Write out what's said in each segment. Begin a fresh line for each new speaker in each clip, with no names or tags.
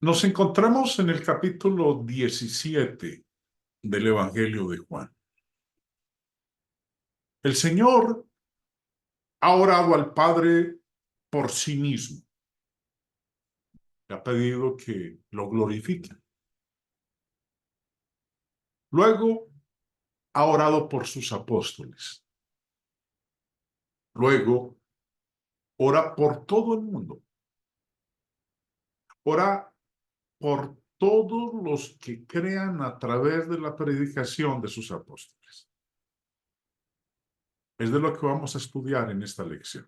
Nos encontramos en el capítulo 17 del Evangelio de Juan. El Señor ha orado al Padre por sí mismo. Le ha pedido que lo glorifique. Luego ha orado por sus apóstoles. Luego ora por todo el mundo. Ora por todos los que crean a través de la predicación de sus apóstoles. Es de lo que vamos a estudiar en esta lección.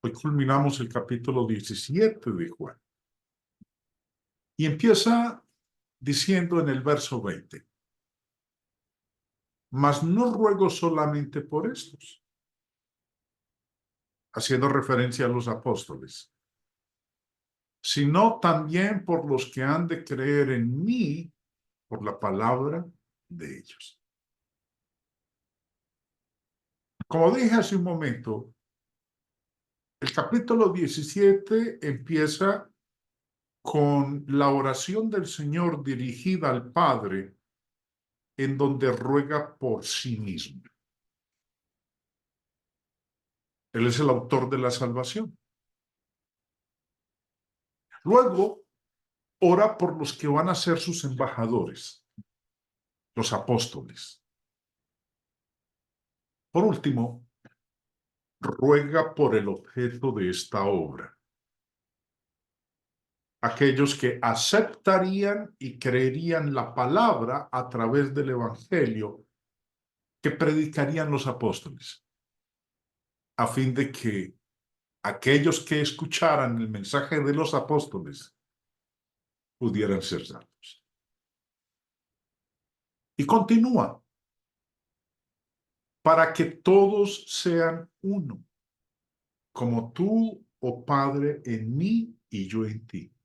Hoy culminamos el capítulo 17 de Juan. Y empieza diciendo en el verso 20, mas no ruego solamente por estos, haciendo referencia a los apóstoles, sino también por los que han de creer en mí por la palabra de ellos. Como dije hace un momento, el capítulo 17 empieza con la oración del Señor dirigida al Padre, en donde ruega por sí mismo. Él es el autor de la salvación. Luego, ora por los que van a ser sus embajadores, los apóstoles. Por último, ruega por el objeto de esta obra. Aquellos que aceptarían y creerían la palabra a través del evangelio que predicarían los apóstoles, a fin de que aquellos que escucharan el mensaje de los apóstoles pudieran ser salvos. Y continúa, para que todos sean uno, como tú, oh Padre, en mí y yo en ti.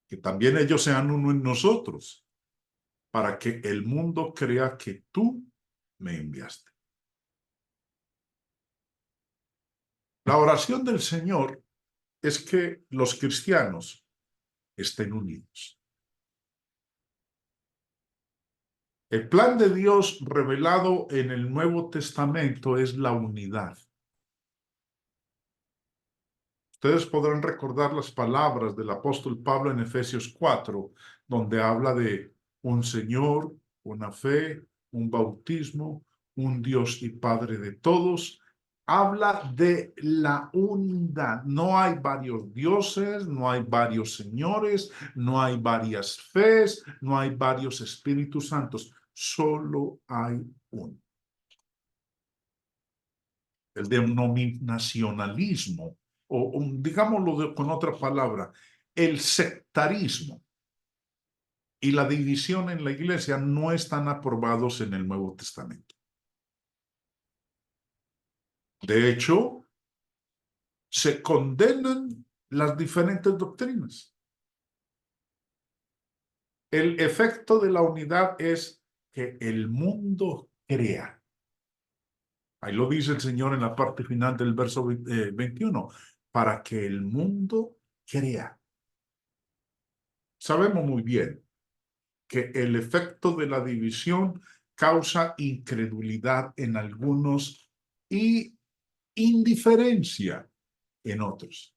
Que también ellos sean uno en nosotros, para que el mundo crea que tú me enviaste. La oración del Señor es que los cristianos estén unidos. El plan de Dios revelado en el Nuevo Testamento es la unidad. Ustedes podrán recordar las palabras del apóstol Pablo en Efesios 4, donde habla de un Señor, una fe, un bautismo, un Dios y Padre de todos. Habla de la unidad. No hay varios dioses, no hay varios señores, no hay varias fees, no hay varios Espíritus Santos. Solo hay uno. El denominacionalismo, o digámoslo con otra palabra, el sectarismo y la división en la iglesia no están aprobados en el Nuevo Testamento. De hecho, se condenan las diferentes doctrinas. El efecto de la unidad es que el mundo crea. Ahí lo dice el Señor en la parte final del verso 21, para que el mundo crea. Sabemos muy bien que el efecto de la división causa incredulidad en algunos y indiferencia en otros.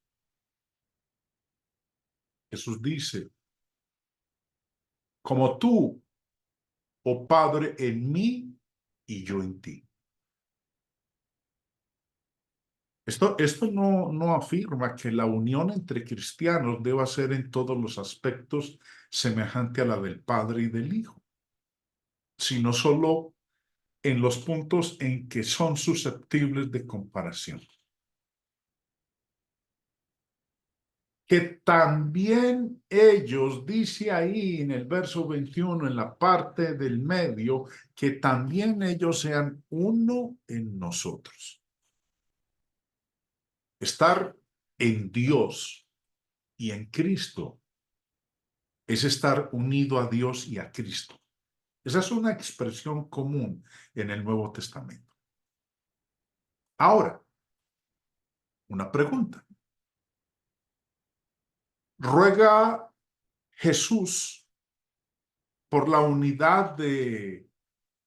Jesús dice, como tú, oh Padre, en mí y yo en ti. Esto no afirma que la unión entre cristianos deba ser en todos los aspectos semejante a la del Padre y del Hijo, sino solo en los puntos en que son susceptibles de comparación. Que también ellos, dice ahí en el verso 21, en la parte del medio, que también ellos sean uno en nosotros. Estar en Dios y en Cristo es estar unido a Dios y a Cristo. Esa es una expresión común en el Nuevo Testamento. Ahora, una pregunta. Ruega Jesús por la unidad de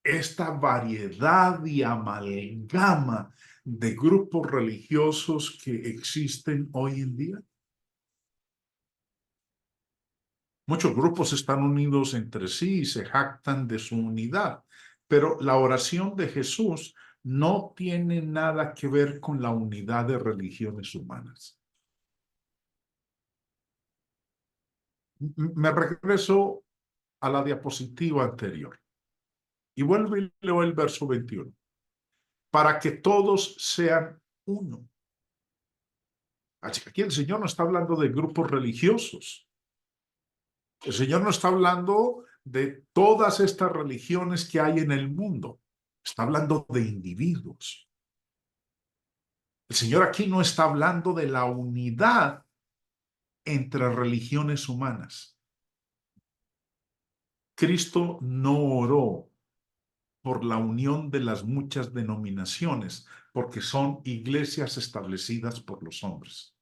esta variedad y amalgama de grupos religiosos que existen hoy en día. Muchos grupos están unidos entre sí y se jactan de su unidad, pero la oración de Jesús no tiene nada que ver con la unidad de religiones humanas. Me regreso a la diapositiva anterior y vuelvo y leo el verso 21. Para que todos sean uno. Aquí el Señor no está hablando de grupos religiosos. El Señor no está hablando de todas estas religiones que hay en el mundo. Está hablando de individuos. El Señor aquí no está hablando de la unidad entre religiones humanas. Cristo no oró por la unión de las muchas denominaciones, porque son iglesias establecidas por los hombres.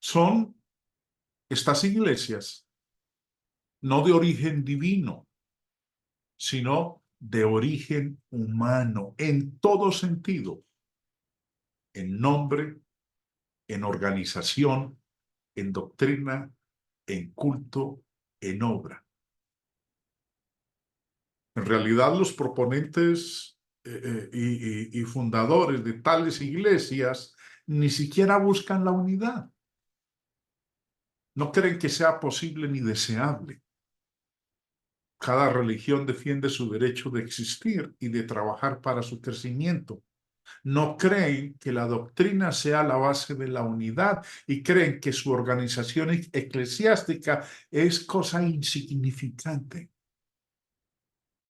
Son estas iglesias no de origen divino, sino de origen humano, en todo sentido, en nombre, en organización, en doctrina, en culto, en obra. En realidad, los proponentes y fundadores de tales iglesias ni siquiera buscan la unidad. No creen que sea posible ni deseable. Cada religión defiende su derecho de existir y de trabajar para su crecimiento. No creen que la doctrina sea la base de la unidad y creen que su organización eclesiástica es cosa insignificante.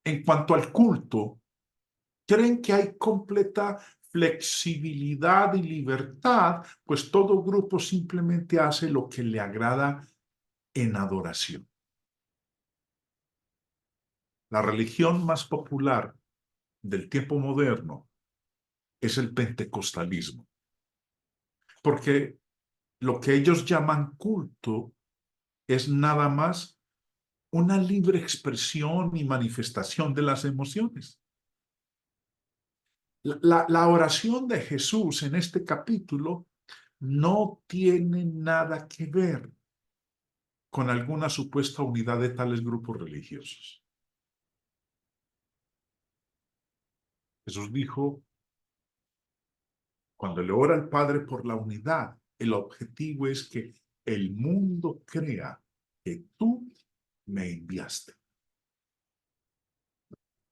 En cuanto al culto, creen que hay completa flexibilidad y libertad, pues todo grupo simplemente hace lo que le agrada en adoración. La religión más popular del tiempo moderno es el pentecostalismo, porque lo que ellos llaman culto es nada más una libre expresión y manifestación de las emociones. La oración de Jesús en este capítulo no tiene nada que ver con alguna supuesta unidad de tales grupos religiosos. Jesús dijo, cuando le ora al Padre por la unidad, el objetivo es que el mundo crea que tú me enviaste.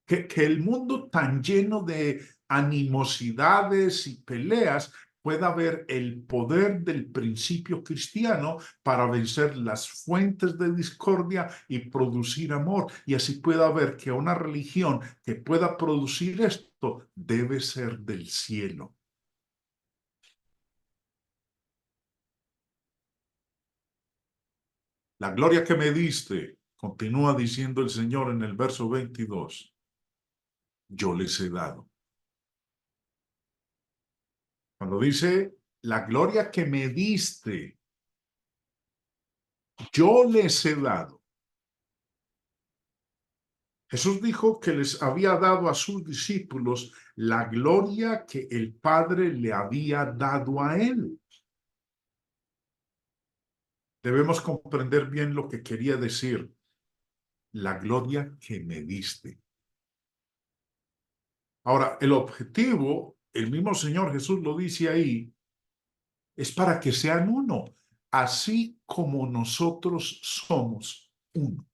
Que el mundo tan lleno de animosidades y peleas pueda ver el poder del principio cristiano para vencer las fuentes de discordia y producir amor. Y así pueda ver que una religión que pueda producir esto debe ser del cielo. La gloria que me diste, continúa diciendo el Señor en el verso 22, yo les he dado. Cuando dice, la gloria que me diste, yo les he dado. Jesús dijo que les había dado a sus discípulos la gloria que el Padre le había dado a él. Debemos comprender bien lo que quería decir, la gloria que me diste. Ahora, el objetivo, el mismo Señor Jesús lo dice ahí, es para que sean uno, así como nosotros somos uno.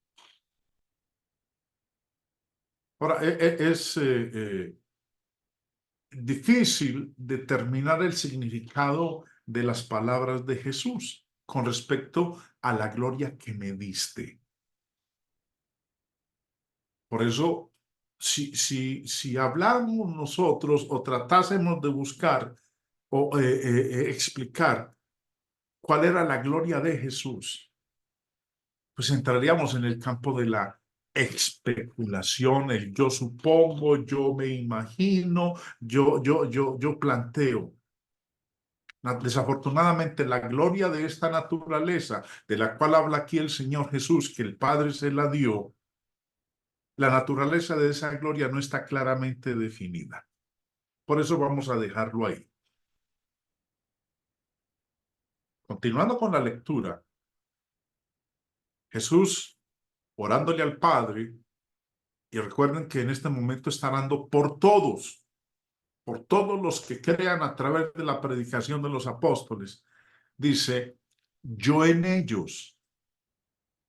Ahora, es difícil determinar el significado de las palabras de Jesús con respecto a la gloria que me diste. Por eso, si hablamos nosotros o tratásemos de buscar o explicar cuál era la gloria de Jesús, pues entraríamos en el campo de la especulación, el yo supongo, yo me imagino, yo planteo. Desafortunadamente, la gloria de esta naturaleza, de la cual habla aquí el Señor Jesús, que el Padre se la dio, la naturaleza de esa gloria no está claramente definida. Por eso vamos a dejarlo ahí. Continuando con la lectura, Jesús, orándole al Padre, y recuerden que en este momento está orando por todos los que crean a través de la predicación de los apóstoles, dice, yo en ellos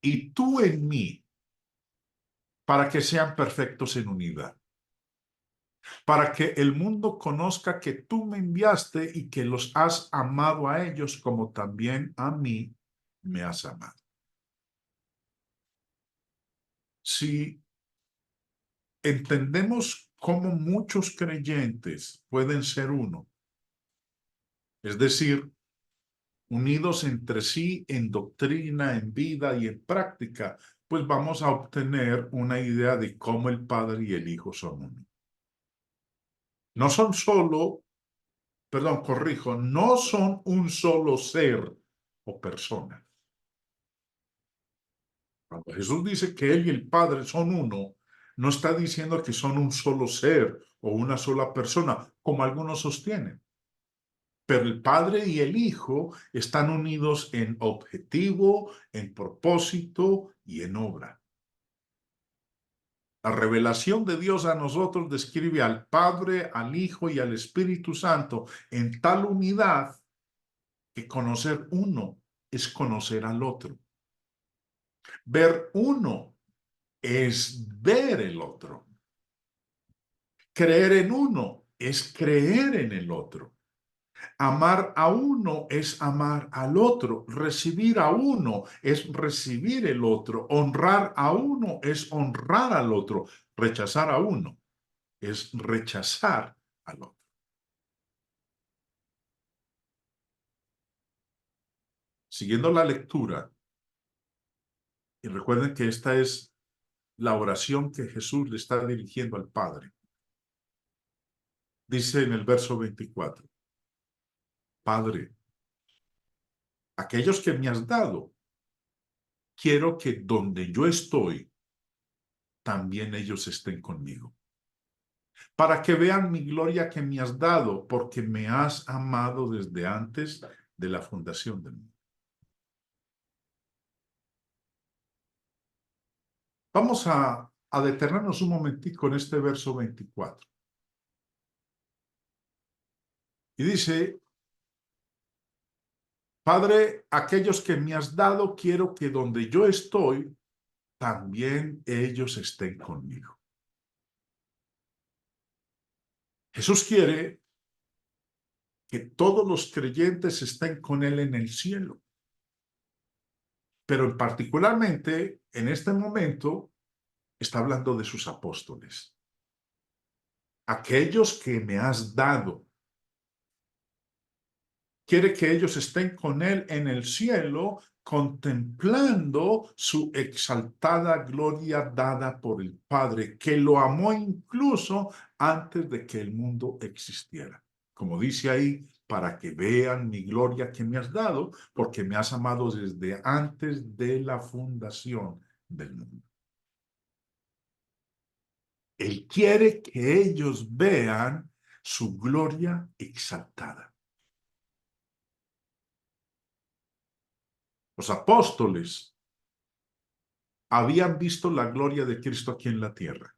y tú en mí, para que sean perfectos en unidad, para que el mundo conozca que tú me enviaste y que los has amado a ellos como también a mí me has amado. Si entendemos cómo muchos creyentes pueden ser uno, es decir, unidos entre sí en doctrina, en vida y en práctica, pues vamos a obtener una idea de cómo el Padre y el Hijo son uno. No son solo, perdón, corrijo, no son un solo ser o persona. Cuando Jesús dice que Él y el Padre son uno, no está diciendo que son un solo ser o una sola persona, como algunos sostienen. Pero el Padre y el Hijo están unidos en objetivo, en propósito y en obra. La revelación de Dios a nosotros describe al Padre, al Hijo y al Espíritu Santo en tal unidad que conocer uno es conocer al otro. Ver uno es ver el otro. Creer en uno es creer en el otro. Amar a uno es amar al otro. Recibir a uno es recibir el otro. Honrar a uno es honrar al otro. Rechazar a uno es rechazar al otro. Siguiendo la lectura, y recuerden que esta es la oración que Jesús le está dirigiendo al Padre. Dice en el verso 24, Padre, aquellos que me has dado, quiero que donde yo estoy, también ellos estén conmigo, para que vean mi gloria que me has dado, porque me has amado desde antes de la fundación del mundo. Vamos a detenernos un momentico en este verso 24. Y dice, Padre, aquellos que me has dado, quiero que donde yo estoy, también ellos estén conmigo. Jesús quiere que todos los creyentes estén con Él en el cielo. Pero particularmente, en este momento, está hablando de sus apóstoles. Aquellos que me has dado. Quiere que ellos estén con Él en el cielo, contemplando su exaltada gloria dada por el Padre, que lo amó incluso antes de que el mundo existiera. Como dice ahí, para que vean mi gloria que me has dado, porque me has amado desde antes de la fundación del mundo. Él quiere que ellos vean su gloria exaltada. Los apóstoles habían visto la gloria de Cristo aquí en la tierra.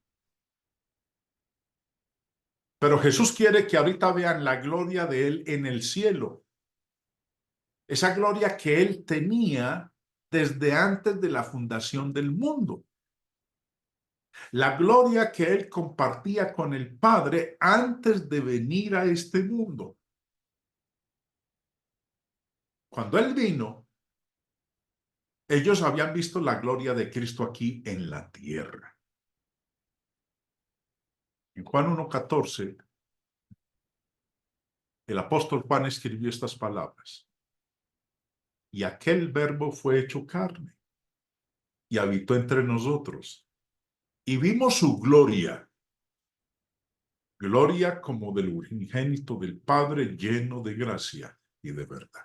Pero Jesús quiere que ahorita vean la gloria de Él en el cielo. Esa gloria que Él tenía desde antes de la fundación del mundo. La gloria que Él compartía con el Padre antes de venir a este mundo. Cuando Él vino, ellos habían visto la gloria de Cristo aquí en la tierra. En Juan 1:14, el apóstol Juan escribió estas palabras. Y aquel verbo fue hecho carne y habitó entre nosotros. Y vimos su gloria, gloria como del unigénito del Padre lleno de gracia y de verdad.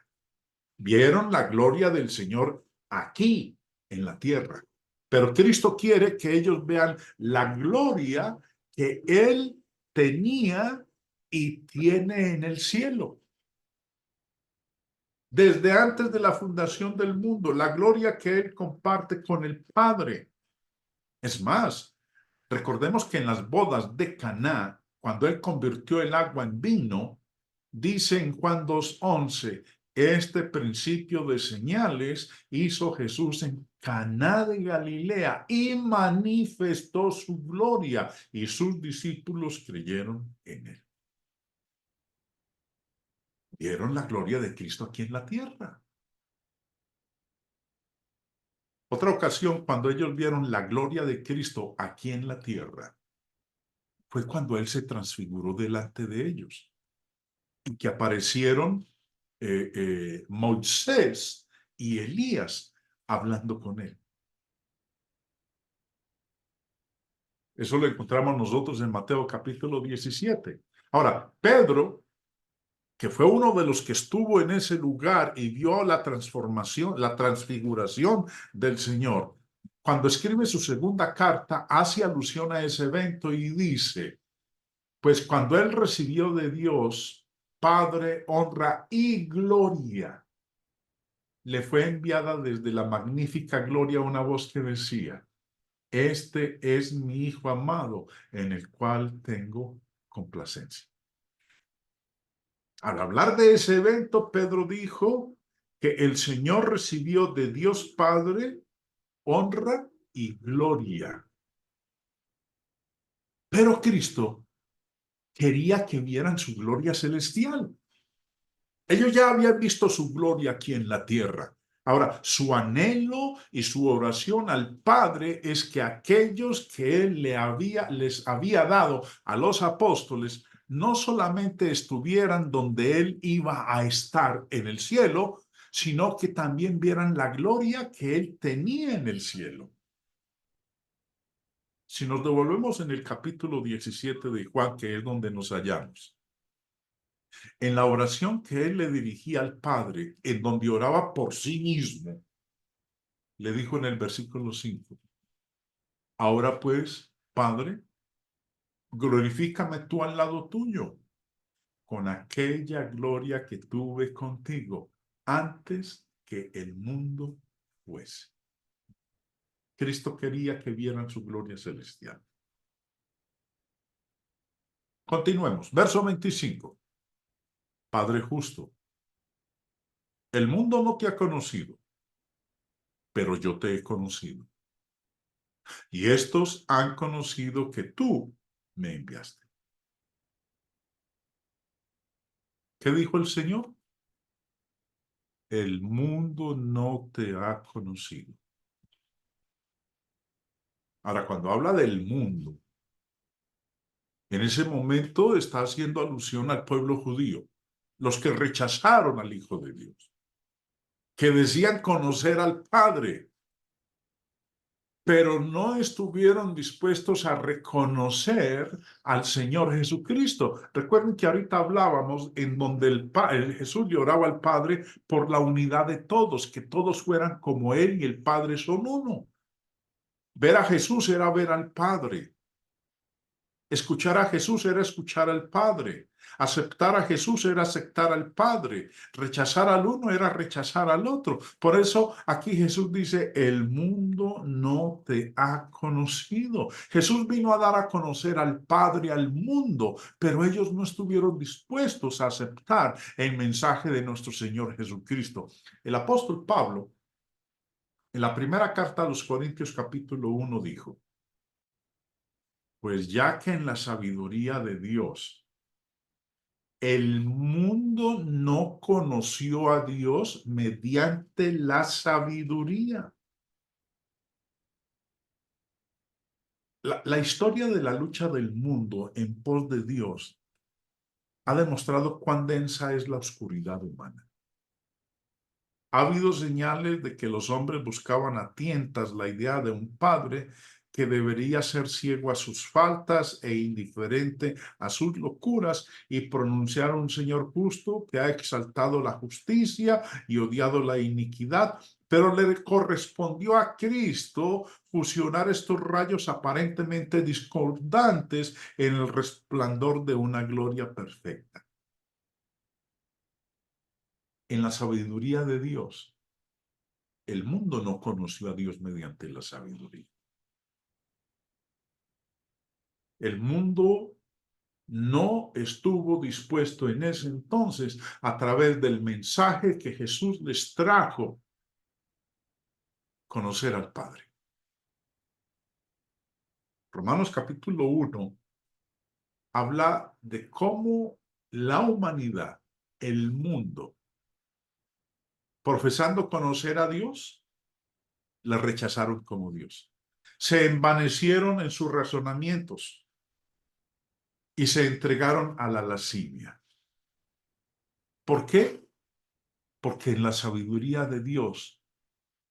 Vieron la gloria del Señor aquí en la tierra, pero Cristo quiere que ellos vean la gloria que Él tenía y tiene en el cielo. Desde antes de la fundación del mundo, la gloria que Él comparte con el Padre. Es más, recordemos que en las bodas de Caná, cuando Él convirtió el agua en vino, dice en Juan 2:11, este principio de señales hizo Jesús en Caná de Galilea y manifestó su gloria, y sus discípulos creyeron en Él. Vieron la gloria de Cristo aquí en la tierra. Otra ocasión, cuando ellos vieron la gloria de Cristo aquí en la tierra, fue cuando Él se transfiguró delante de ellos y que aparecieron Moisés y Elías hablando con Él. Eso lo encontramos nosotros en Mateo capítulo 17. Ahora, Pedro, que fue uno de los que estuvo en ese lugar y vio la transformación, la transfiguración del Señor, cuando escribe su segunda carta, hace alusión a ese evento y dice, pues cuando él recibió de Dios Padre, honra y gloria, le fue enviada desde la magnífica gloria una voz que decía, este es mi Hijo amado, en el cual tengo complacencia. Al hablar de ese evento, Pedro dijo que el Señor recibió de Dios Padre honra y gloria. Pero Cristo quería que vieran su gloria celestial. Ellos ya habían visto su gloria aquí en la tierra. Ahora, su anhelo y su oración al Padre es que aquellos que Él les había dado a los apóstoles no solamente estuvieran donde Él iba a estar en el cielo, sino que también vieran la gloria que Él tenía en el cielo. Si nos devolvemos en el capítulo 17 de Juan, que es donde nos hallamos, en la oración que él le dirigía al Padre, en donde oraba por sí mismo, le dijo en el versículo 5, ahora pues, Padre, glorifícame tú al lado tuyo, con aquella gloria que tuve contigo antes que el mundo fuese. Cristo quería que vieran su gloria celestial. Continuemos. Verso 25. Padre justo, el mundo no te ha conocido, pero yo te he conocido. Y estos han conocido que tú me enviaste. ¿Qué dijo el Señor? El mundo no te ha conocido. Ahora, cuando habla del mundo, en ese momento está haciendo alusión al pueblo judío, los que rechazaron al Hijo de Dios, que decían conocer al Padre, pero no estuvieron dispuestos a reconocer al Señor Jesucristo. Recuerden que ahorita hablábamos en donde Jesús le oraba al Padre por la unidad de todos, que todos fueran como Él y el Padre son uno. Ver a Jesús era ver al Padre. Escuchar a Jesús era escuchar al Padre. Aceptar a Jesús era aceptar al Padre. Rechazar al uno era rechazar al otro. Por eso aquí Jesús dice, el mundo no te ha conocido. Jesús vino a dar a conocer al Padre al mundo, pero ellos no estuvieron dispuestos a aceptar el mensaje de nuestro Señor Jesucristo. El apóstol Pablo, en la primera carta a los Corintios capítulo 1 dijo, pues ya que en la sabiduría de Dios el mundo no conoció a Dios mediante la sabiduría. La historia de la lucha del mundo en pos de Dios ha demostrado cuán densa es la oscuridad humana. Ha habido señales de que los hombres buscaban a tientas la idea de un padre que debería ser ciego a sus faltas e indiferente a sus locuras, y pronunciar a un Señor justo que ha exaltado la justicia y odiado la iniquidad, pero le correspondió a Cristo fusionar estos rayos aparentemente discordantes en el resplandor de una gloria perfecta. En la sabiduría de Dios, el mundo no conoció a Dios mediante la sabiduría. El mundo no estuvo dispuesto en ese entonces, a través del mensaje que Jesús les trajo, conocer al Padre. Romanos capítulo 1 habla de cómo la humanidad, el mundo, profesando conocer a Dios, le rechazaron como Dios. Se envanecieron en sus razonamientos y se entregaron a la lascivia. ¿Por qué? Porque en la sabiduría de Dios,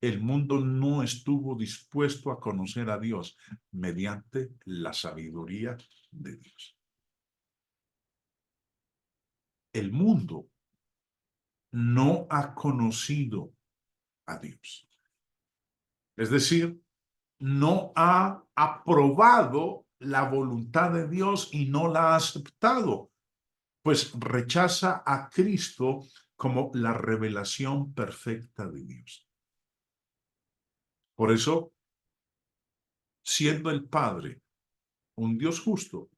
el mundo no estuvo dispuesto a conocer a Dios mediante la sabiduría de Dios. El mundo no ha conocido a Dios. Es decir, no ha aprobado la voluntad de Dios y no la ha aceptado, pues rechaza a Cristo como la revelación perfecta de Dios. Por eso, siendo el Padre un Dios justo,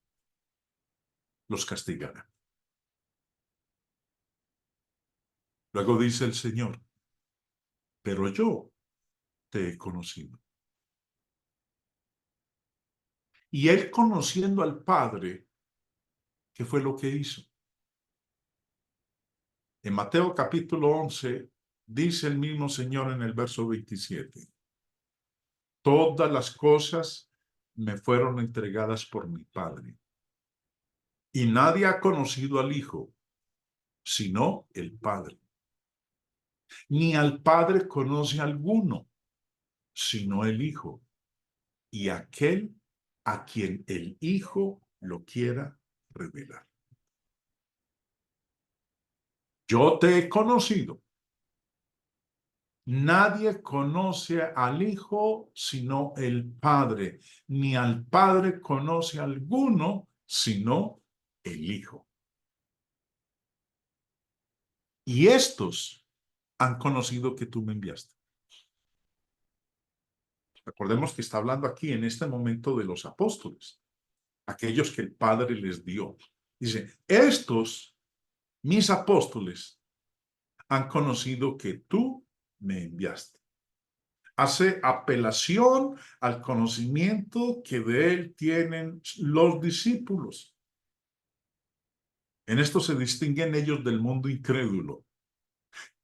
los castigará. Luego dice el Señor, pero yo te he conocido. Y él, conociendo al Padre, ¿qué fue lo que hizo? En Mateo capítulo 11, dice el mismo Señor en el verso 27, todas las cosas me fueron entregadas por mi Padre, y nadie ha conocido al Hijo, sino el Padre. Ni al Padre conoce alguno, sino el Hijo, y aquel a quien el Hijo lo quiera revelar. Yo te he conocido. Nadie conoce al Hijo sino el Padre, ni al Padre conoce alguno sino el Hijo. Y estos han conocido que tú me enviaste. Recordemos que está hablando aquí en este momento de los apóstoles, aquellos que el Padre les dio. Dice, estos, mis apóstoles, han conocido que tú me enviaste. Hace apelación al conocimiento que de él tienen los discípulos. En esto se distinguen ellos del mundo incrédulo.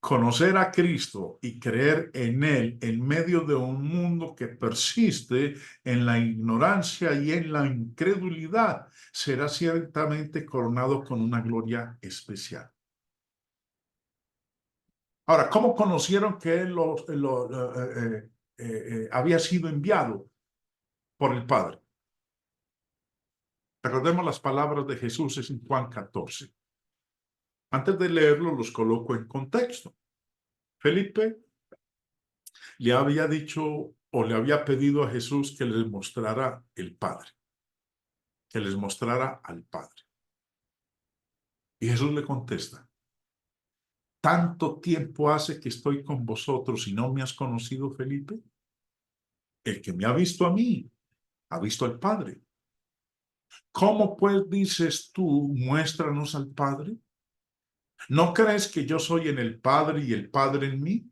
Conocer a Cristo y creer en él en medio de un mundo que persiste en la ignorancia y en la incredulidad será ciertamente coronado con una gloria especial. Ahora, ¿cómo conocieron que él había sido enviado por el Padre? Recordemos las palabras de Jesús en Juan 14. Antes de leerlo, los coloco en contexto. Felipe le había dicho o le había pedido a Jesús que les mostrara el Padre, que les mostrara al Padre. Y Jesús le contesta, ¿tanto tiempo hace que estoy con vosotros y no me has conocido, Felipe? El que me ha visto a mí, ha visto al Padre. ¿Cómo pues dices tú, muéstranos al Padre? ¿No crees que yo soy en el Padre y el Padre en mí?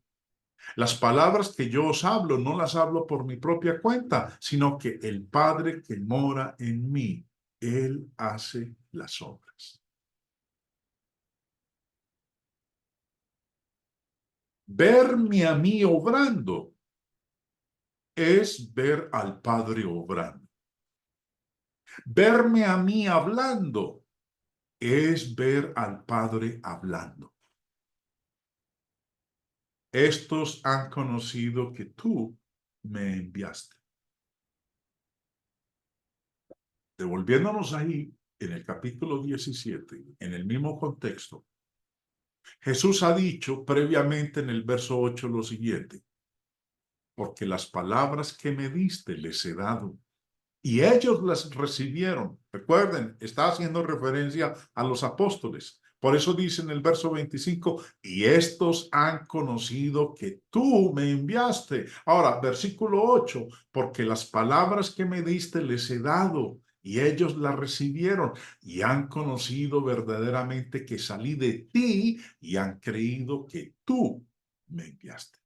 Las palabras que yo os hablo no las hablo por mi propia cuenta, sino que el Padre que mora en mí, Él hace las obras. Verme a mí obrando es ver al Padre obrando. Verme a mí hablando es ver al Padre hablando. Estos han conocido que tú me enviaste. Devolviéndonos ahí, en el capítulo 17, en el mismo contexto, Jesús ha dicho previamente en el verso 8 lo siguiente: porque las palabras que me diste les he dado, y ellos las recibieron. Recuerden, está haciendo referencia a los apóstoles. Por eso dice en el verso 25, y estos han conocido que tú me enviaste. Ahora, versículo 8, porque las palabras que me diste les he dado, y ellos las recibieron, y han conocido verdaderamente que salí de ti, y han creído que tú me enviaste.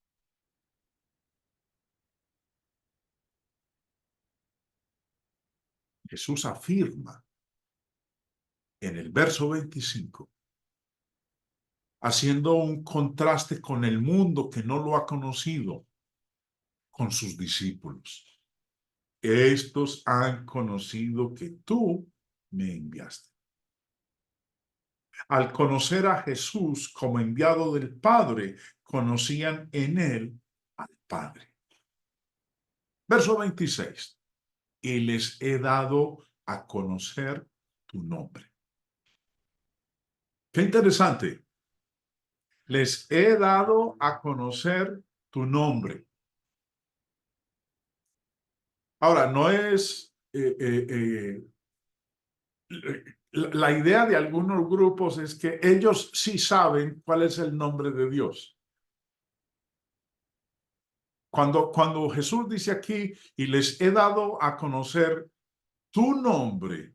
Jesús afirma en el verso 25, haciendo un contraste con el mundo que no lo ha conocido, con sus discípulos. Estos han conocido que tú me enviaste. Al conocer a Jesús como enviado del Padre, conocían en él al Padre. Verso 26. Y les he dado a conocer tu nombre. Qué interesante. Les he dado a conocer tu nombre. Ahora, no es la idea de algunos grupos es que ellos sí saben cuál es el nombre de Dios. Cuando Jesús dice aquí, y les he dado a conocer tu nombre,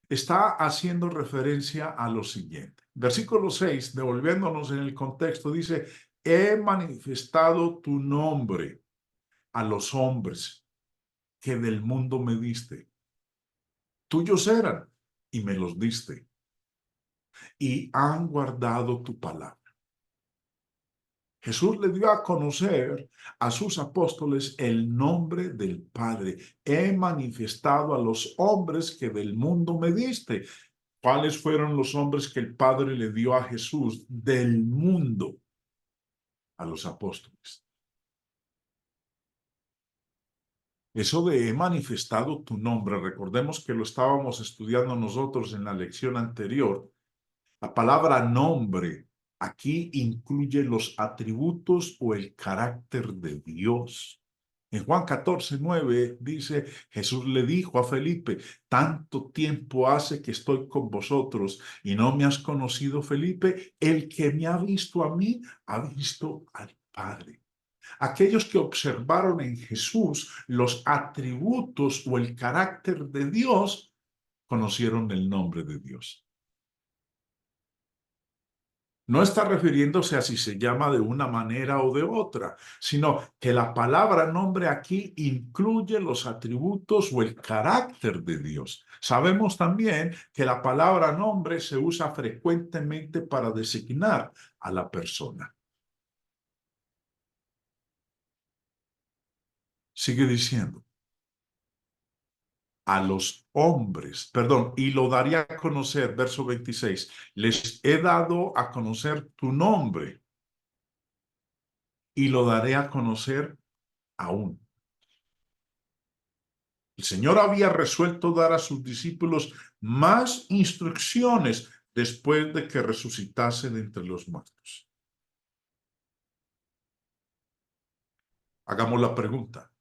está haciendo referencia a lo siguiente. Versículo 6, devolviéndonos en el contexto, dice, he manifestado tu nombre a los hombres que del mundo me diste. Tuyos eran y me los diste, y han guardado tu palabra. Jesús le dio a conocer a sus apóstoles el nombre del Padre. He manifestado a los hombres que del mundo me diste. ¿Cuáles fueron los hombres que el Padre le dio a Jesús del mundo? A los apóstoles. Eso de he manifestado tu nombre, recordemos que lo estábamos estudiando nosotros en la lección anterior. La palabra nombre aquí incluye los atributos o el carácter de Dios. En Juan 14:9 dice, Jesús le dijo a Felipe, tanto tiempo hace que estoy con vosotros y no me has conocido, Felipe. El que me ha visto a mí, ha visto al Padre. Aquellos que observaron en Jesús los atributos o el carácter de Dios, conocieron el nombre de Dios. No está refiriéndose a si se llama de una manera o de otra, sino que la palabra nombre aquí incluye los atributos o el carácter de Dios. Sabemos también que la palabra nombre se usa frecuentemente para designar a la persona. Sigue diciendo, a los hombres, perdón, y lo daría a conocer, verso 26, les he dado a conocer tu nombre y lo daré a conocer aún. El Señor había resuelto dar a sus discípulos más instrucciones después de que resucitase de entre los muertos. Hagamos la pregunta.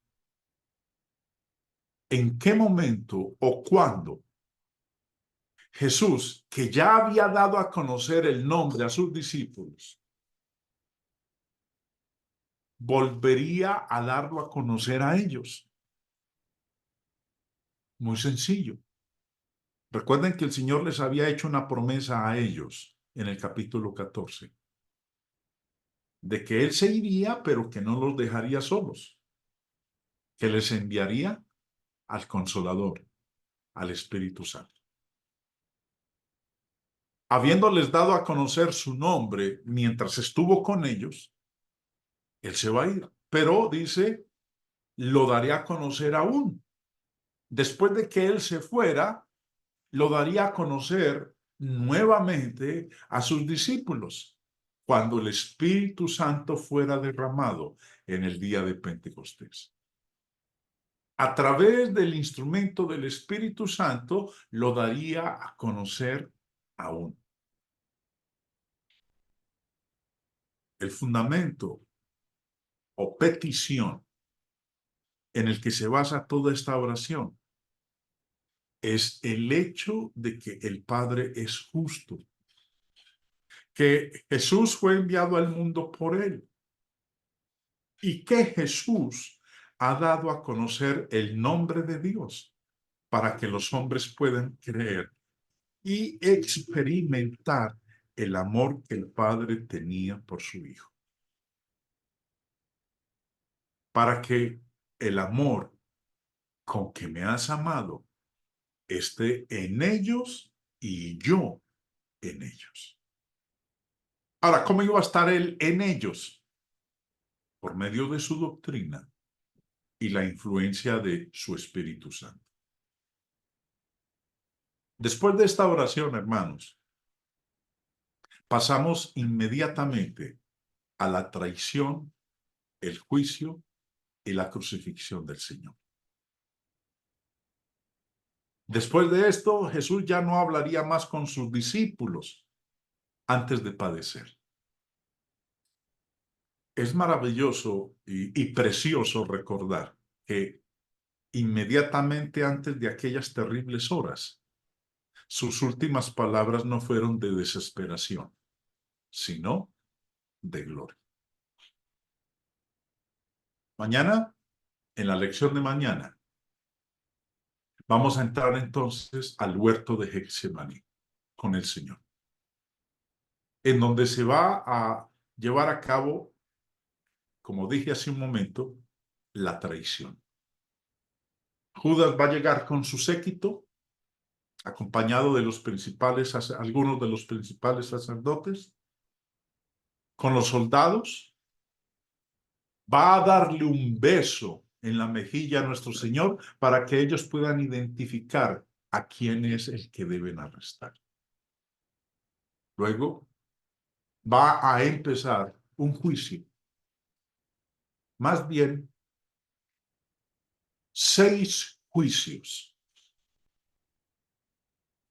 ¿En qué momento o cuándo Jesús, que ya había dado a conocer el nombre a sus discípulos, volvería a darlo a conocer a ellos? Muy sencillo. Recuerden que el Señor les había hecho una promesa a ellos en el capítulo 14, de que Él se iría, pero que no los dejaría solos, que les enviaría al Consolador, al Espíritu Santo. Habiéndoles dado a conocer su nombre mientras estuvo con ellos, Él se va a ir. Pero dice, lo daré a conocer aún. Después de que Él se fuera, lo daría a conocer nuevamente a sus discípulos, cuando el Espíritu Santo fuera derramado en el día de Pentecostés. a través del instrumento del Espíritu Santo, lo daría a conocer aún. El fundamento o petición en el que se basa toda esta oración es el hecho de que el Padre es justo, que Jesús fue enviado al mundo por él y que Jesús ha dado a conocer el nombre de Dios para que los hombres puedan creer y experimentar el amor que el Padre tenía por su Hijo. Para que el amor con que me has amado esté en ellos y yo en ellos. Ahora, ¿cómo iba a estar él en ellos? Por medio de su doctrina y la influencia de su Espíritu Santo. Después de esta oración, hermanos, pasamos inmediatamente a la traición, el juicio y la crucifixión del Señor. Después de esto, Jesús ya no hablaría más con sus discípulos antes de padecer. Es maravilloso y precioso recordar que inmediatamente antes de aquellas terribles horas, sus últimas palabras no fueron de desesperación, sino de gloria. Mañana, en la lección de mañana, vamos a entrar entonces al huerto de Getsemaní con el Señor, en donde se va a llevar a cabo, como dije hace un momento, la traición. Judas va a llegar con su séquito, acompañado de algunos de los principales sacerdotes, con los soldados, va a darle un beso en la mejilla a nuestro Señor para que ellos puedan identificar a quién es el que deben arrestar. Luego va a empezar un juicio, más bien 6 juicios.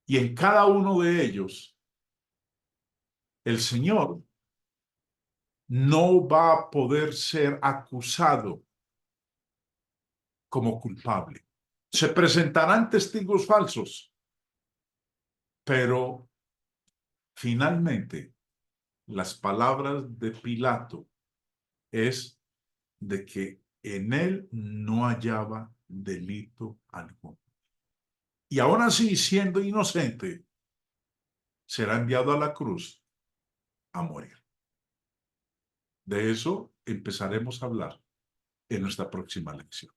Y en cada uno de ellos, el Señor no va a poder ser acusado como culpable. Se presentarán testigos falsos, pero finalmente las palabras de Pilato es de que en él no hallaba delito alguno. Y aún así, siendo inocente, será enviado a la cruz a morir. De eso empezaremos a hablar en nuestra próxima lección.